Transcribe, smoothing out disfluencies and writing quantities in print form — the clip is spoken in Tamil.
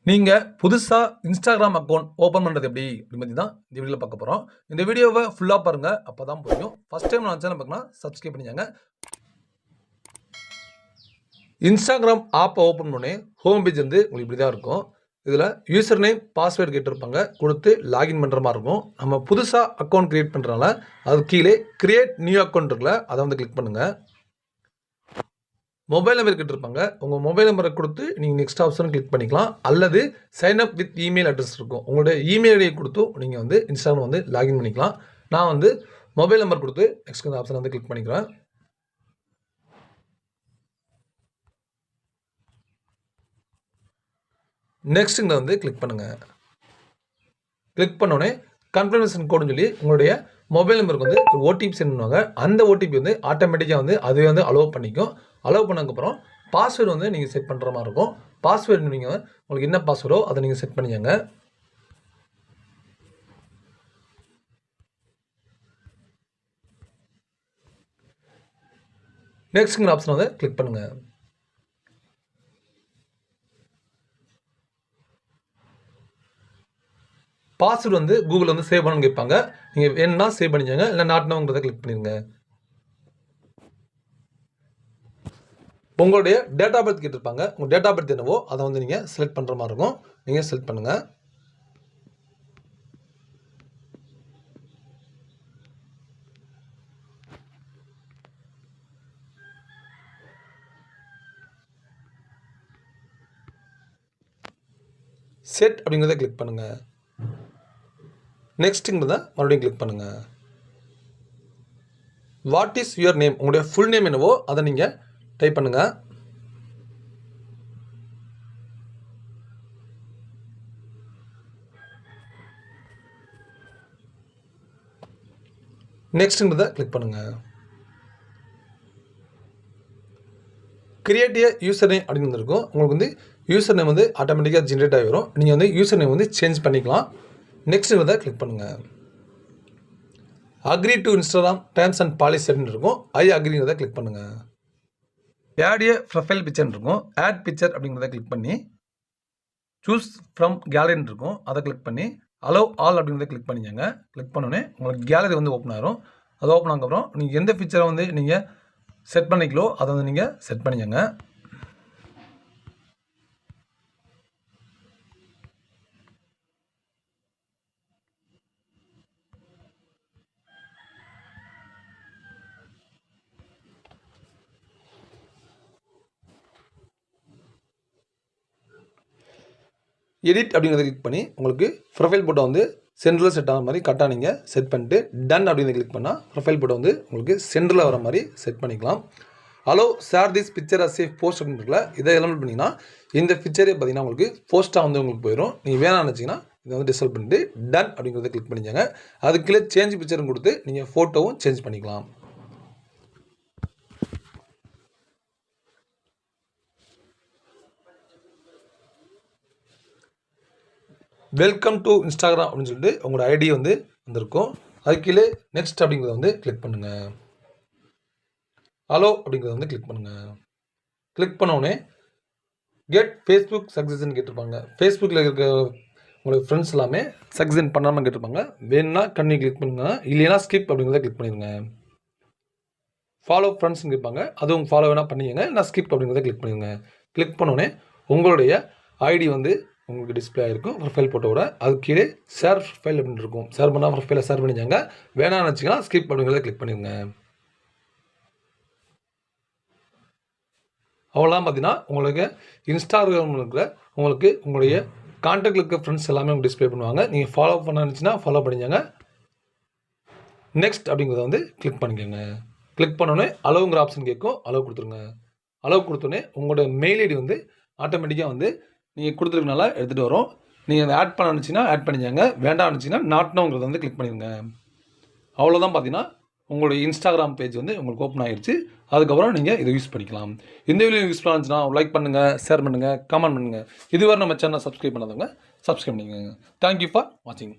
நீங்கள் புதுசாக இன்ஸ்டாகிராம் அக்கௌண்ட் ஓப்பன் பண்ணுறது எப்படி அப்படின்னு தான் இந்த வீடியோவில் பார்க்க போகிறோம். இந்த வீடியோவை ஃபுல்லாக பாருங்கள், அப்போ தான் புரியும். ஃபஸ்ட் டைம் நான் சேனல் பார்க்கலாம், சப்ஸ்கிரைப் பண்ணிக்கோங்க. இன்ஸ்டாகிராம் ஆப்பை ஓப்பன் பண்ணி ஹோம் பேஜ் வந்து உங்களுக்கு இப்படி தான் இருக்கும். இதில் யூசர் நேம் பாஸ்வேர்டு கேட்டிருப்பாங்க, கொடுத்து லாகின் பண்ணுற மாதிரி இருக்கும். நம்ம புதுசாக அக்கௌண்ட் க்ரியேட் பண்ணுறதுனால அது கீழே கிரியேட் நியூ அக்கௌண்ட் இருக்குல்ல, அதை வந்து கிளிக் பண்ணுங்கள். மொபைல் நம்பர் கேட்டிருப்பாங்க, உங்கள் மொபைல் நம்பரை கொடுத்து நீங்கள் நெக்ஸ்ட் ஆப்ஷன் கிளிக் பண்ணிக்கலாம். அல்லது sign up with email address இருக்கும், உங்களுடைய இமெயில் ஐடியை கொடுத்து நீங்கள் வந்து இன்ஸ்டாகிராம் வந்து லாகின் பண்ணிக்கலாம். நான் வந்து மொபைல் நம்பர் கொடுத்து நெக்ஸ்ட் அந்த ஆப்ஷன் வந்து கிளிக் பண்ணிக்கிறேன். நெக்ஸ்ட்டுங்க வந்து கிளிக் பண்ணுங்கள். கிளிக் பண்ணோடனே கன்ஃபர்மேஷன் கோடுன்னு சொல்லி உங்களுடைய மொபைல் நம்பருக்கு வந்து ஓடிபி சென்ட் பண்ணுவாங்க. அந்த ஓடிபி வந்து ஆட்டோமேட்டிக்காக வந்து அதுவே வந்து அலோவ் பண்ணிக்கும். அலோவ் பண்ணதுக்கப்புறம் பாஸ்வேர்டு வந்து நீங்கள் செட் பண்ணுற மாதிரி இருக்கும். பாஸ்வேர்டு நீங்கள் உங்களுக்கு என்ன பாஸ்வேர்டோ அதை நீங்கள் செட் பண்ணிக்கோங்க. நெக்ஸ்ட்ங்கிற ஆப்ஷன் வந்து கிளிக் பண்ணுங்கள். பாஸ்வேர்டு வந்து கூகுள் வந்து சேவ் பண்ணணும்னு கேட்பாங்க. நீங்கள் வேணும்னா சேவ் பண்ணிக்கோங்க, இல்லை நாட்னவங்கிறத கிளிக் பண்ணிடுங்க. உங்களுடைய டேட் ஆஃப் பர்த் கேட்டிருப்பாங்க, உங்கள் டேட் ஆஃப் பர்த் என்னவோ அதை வந்து நீங்கள் செலக்ட் பண்ணுற மாதிரி இருக்கும். நீங்கள் செலக்ட் பண்ணுங்கள். செட் அப்படிங்கிறத கிளிக் பண்ணுங்கள். நெக்ஸ்ட்டுங்கிறத மறுபடியும் கிளிக் பண்ணுங்கள். வாட் இஸ் யுவர் நேம், உங்களுடைய ஃபுல் நேம் என்னவோ அதை நீங்கள் டைப் பண்ணுங்கள். நெக்ஸ்ட்டுங்கிறத கிளிக் பண்ணுங்கள். கிரியேட் ஏ யூசர் நேம் அப்படின்னு இருக்கும். உங்களுக்கு வந்து யூசர் நேம் வந்து ஆட்டோமேட்டிக்காக ஜென்ரேட் ஆகி வரும். நீங்கள் வந்து யூசர் நேம் வந்து சேஞ்ச் பண்ணிக்கலாம். நெக்ஸ்ட்டுங்கிறத கிளிக் பண்ணுங்கள். Agree to Instagram terms and policy அப்படின்னு இருக்கும். ஐ அக்ரிங்கிறத கிளிக் பண்ணுங்கள். ஆட் ஏ ப்ரொஃபைல் பிக்சர்னு இருக்கும். ஆட் பிக்சர் அப்படிங்கிறத கிளிக் பண்ணி சூஸ் ஃப்ரம் கேலரின்னு இருக்கும், அதை கிளிக் பண்ணி அலோவ் ஆல் அப்படிங்கிறத கிளிக் பண்ணிக்கோங்க. கிளிக் பண்ணோடனே உங்களுக்கு கேலரி வந்து ஓப்பன் ஆகும். அது ஓப்பன் ஆனதுக்கப்புறம் நீங்கள் எந்த பிக்சரை வந்து நீங்கள் செட் பண்ணிக்கலோ அதை வந்து நீங்கள் செட் பண்ணிக்கோங்க. எடிட் அப்படிங்கிறத கிளிக் பண்ணி உங்களுக்கு ப்ரொஃபைல் ஃபோட்டோ வந்து சென்டரில் செட் ஆகிற மாதிரி கரெக்டாக நீங்கள் செட் பண்ணிட்டு டன் அப்படிங்கிறத கிளிக் பண்ணால் ப்ரொஃபைல் ஃபோட்டோ வந்து உங்களுக்கு சென்டரில் வர மாதிரி செட் பண்ணிக்கலாம். Hello share this picture as safe post அப்படின்னு இருக்குல்ல, இதை எல்லாம் பண்ணிங்கன்னா இந்த பிக்சரே பார்த்தீங்கன்னா உங்களுக்கு போஸ்ட்டாக வந்து உங்களுக்கு போயிடும். நீங்கள் வேணாம்னு நினச்சிங்கன்னா இதை வந்து டிசல்ட் பண்ணிட்டு டன் அப்படிங்கிறத கிளிக் பண்ணிக்கோங்க. அதுக்குள்ளே சேஞ்ச் பிக்சரும் கொடுத்து நீங்கள் ஃபோட்டோவும் சேஞ்ச் பண்ணிக்கலாம். வெல்கம் டு இன்ஸ்டாகிராம் அப்படின்னு சொல்லிட்டு உங்களோட ஐடி வந்து வந்திருக்கும். அது கீழே நெக்ஸ்ட் அப்படிங்கிறத வந்து கிளிக் பண்ணுங்கள். ஹலோ அப்படிங்கிறத வந்து கிளிக் பண்ணுங்கள். கிளிக் பண்ணோடனே கெட் ஃபேஸ்புக் சக்ஸஸ்ன்னு கேட்டிருப்பாங்க. ஃபேஸ்புக்கில் இருக்க உங்களுக்கு ஃப்ரெண்ட்ஸ் எல்லாமே சக்ஸன் பண்ணாமல் கேட்டிருப்பாங்க. வேணும்னா கண்ணி கிளிக் பண்ணுங்கள், இல்லைன்னா ஸ்கிப் அப்படிங்கிறத கிளிக் பண்ணிடுங்க. ஃபாலோ ஃப்ரெண்ட்ஸ்ன்னு கேட்பாங்க, அதுவும் ஃபாலோ வேணால் பண்ணிக்கங்க, நான் ஸ்கிப் அப்படிங்கிறத கிளிக் பண்ணிடுங்க. கிளிக் பண்ணோடனே உங்களுடைய ஐடி வந்து உங்களுக்கு டிஸ்பிளே ஆகிருக்கும் ப்ரொஃபைல் ஃபோட்டோவோட. அது கீழே ஷேர் ப்ரொஃபைல் அப்படின்னு இருக்கும். ஷேர் பண்ணால் ப்ரொஃபைலை ஷேர் பண்ணிச்சாங்க, வேணாம்னு வச்சிங்கன்னா ஸ்கிப் அப்படிங்கிறத கிளிக் பண்ணிடுங்க. அவ்வளோதான். பார்த்தீங்கன்னா உங்களுக்கு இன்ஸ்டாகிராமில் இருக்கிற உங்களுக்கு உங்களுடைய கான்டாக்டில் இருக்க ஃப்ரெண்ட்ஸ் எல்லாமே உங்களுக்கு டிஸ்பிளே பண்ணுவாங்க. நீங்கள் ஃபாலோ பண்ண நினச்சின்னா ஃபாலோ பண்ணிச்சாங்க. நெக்ஸ்ட் அப்படிங்கிறத வந்து கிளிக் பண்ணிக்கோங்க. கிளிக் பண்ணோன்னே அலோங்கிற ஆப்ஷன் கேட்கும், அலோவ் கொடுத்துருங்க. அலோவ் கொடுத்தோன்னே உங்களோட மெயில் ஐடி வந்து ஆட்டோமேட்டிக்காக வந்து நீங்கள் கொடுத்துருக்கனால எடுத்துகிட்டு வரும். நீங்கள் அதை ஆட் பண்ண நினச்சிங்கன்னா ஆட் பண்ணிச்சாங்க, வேண்டாம் நினச்சிங்கன்னா நாட்னோங்கிறத வந்து கிளிக் பண்ணிடுங்க. அவ்வளோதான். பார்த்தீங்கன்னா உங்களுடைய இன்ஸ்டாகிராம் பேஜ் வந்து உங்களுக்கு ஓப்பன் ஆகிடுச்சு. அதுக்கப்புறம் நீங்கள் இதை யூஸ் பண்ணிக்கலாம். இந்த வீடியோ யூஸ் பண்ணுச்சுன்னா லைக் பண்ணுங்கள், ஷேர் பண்ணுங்கள், கமெண்ட் பண்ணுங்கள். இதுவரை நம்ம சேனலை சப்ஸ்கிரைப் பண்ணாதவங்க சப்ஸ்கிரைப் பண்ணிக்கோங்க. தேங்க்யூ ஃபார் வாட்சிங்.